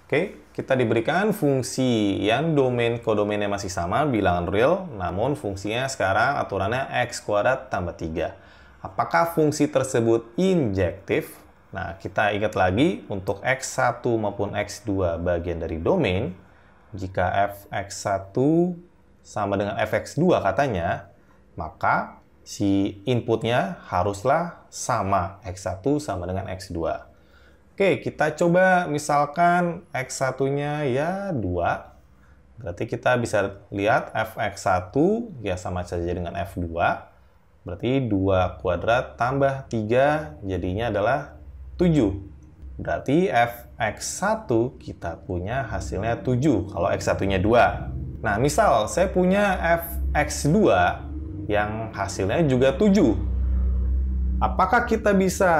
Oke, kita diberikan fungsi yang domain kodomainnya masih sama, bilangan real, namun fungsinya sekarang aturannya x kuadrat tambah 3. Apakah fungsi tersebut injektif? Nah, kita ingat lagi untuk x1 maupun x2 bagian dari domain, jika fx1 sama dengan fx2 katanya, maka si inputnya haruslah sama, x1 sama dengan x2. Oke, kita coba misalkan x1-nya ya 2. Berarti kita bisa lihat fx1 ya sama saja dengan f2. Berarti 2 kuadrat tambah 3 jadinya adalah 7. Berarti fx1 kita punya hasilnya 7 kalau x1-nya 2. Nah, misal saya punya fx2 yang hasilnya juga 7. Apakah kita bisa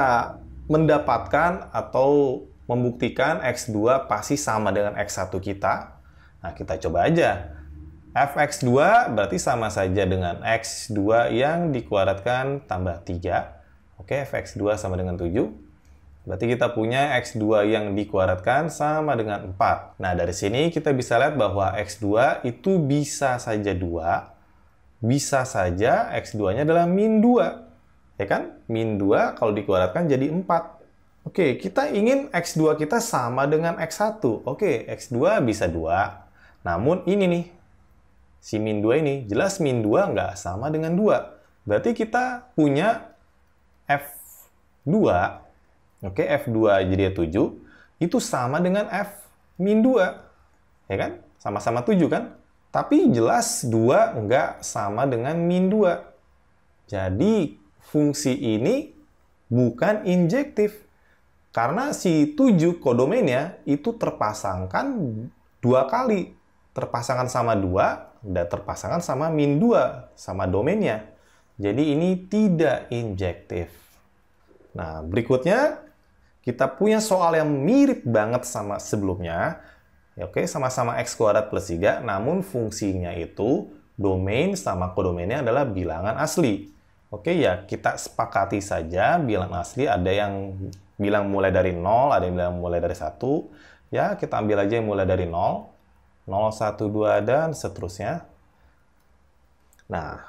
mendapatkan atau membuktikan x2 pasti sama dengan x1 kita? Nah, kita coba aja. fx2 berarti sama saja dengan x2 yang dikuadratkan tambah 3. Oke, fx2 sama dengan 7. Berarti kita punya x2 yang dikuadratkan sama dengan 4. Nah, dari sini kita bisa lihat bahwa x2 itu bisa saja 2. Bisa saja x2-nya adalah min 2. Ya kan? Min 2 kalau dikuadratkan jadi 4. Oke, kita ingin x2 kita sama dengan x1. Oke, x2 bisa 2. Namun ini nih, si min 2 ini, jelas min 2 nggak sama dengan 2. Berarti kita punya f2, oke, f2 jadi 7, itu sama dengan f min 2. Ya kan? Sama-sama 7 kan? Tapi jelas 2 nggak sama dengan min 2. Jadi, fungsi ini bukan injektif. Karena si 7 kodomainnya itu terpasangkan 2 kali. Terpasangkan sama 2 dan terpasangkan sama min 2 sama domainnya. Jadi ini tidak injektif. Nah, berikutnya kita punya soal yang mirip banget sama sebelumnya. Ya, oke, sama-sama x kuadrat plus 3, namun fungsinya itu domain sama kodomainnya adalah bilangan asli. Oke, ya kita sepakati saja bilangan asli, ada yang bilang mulai dari 0, ada yang bilang mulai dari 1. Ya, kita ambil aja yang mulai dari 0, 0, 1, 2, dan seterusnya. Nah,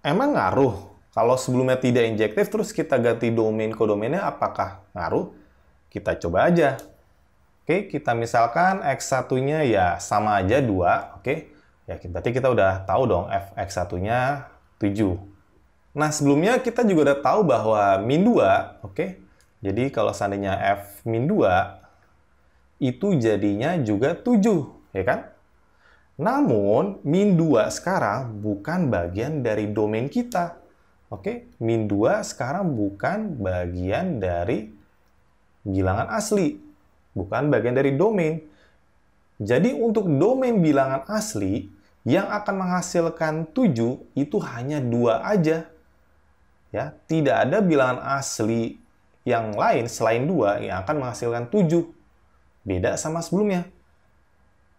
emang ngaruh? Kalau sebelumnya tidak injektif, terus kita ganti domain kodomainnya, apakah ngaruh? Kita coba aja. Oke, kita misalkan x1-nya ya sama aja 2. Oke, ya berarti kita udah tahu dong fx1-nya 7. Nah, sebelumnya kita juga udah tahu bahwa min 2, oke? Jadi kalau seandainya f min 2, itu jadinya juga 7, ya kan? Namun, min 2 sekarang bukan bagian dari domain kita. Oke? Min 2 sekarang bukan bagian dari bilangan asli. Bukan bagian dari domain. Jadi untuk domain bilangan asli, yang akan menghasilkan 7 itu hanya 2 aja. Ya, tidak ada bilangan asli yang lain selain 2 yang akan menghasilkan 7. Beda sama sebelumnya.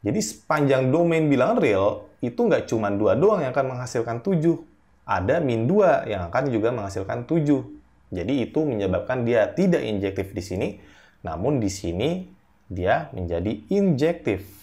Jadi sepanjang domain bilangan real, itu nggak cuma 2 doang yang akan menghasilkan 7. Ada min 2 yang akan juga menghasilkan 7. Jadi itu menyebabkan dia tidak injektif di sini, namun di sini dia menjadi injektif.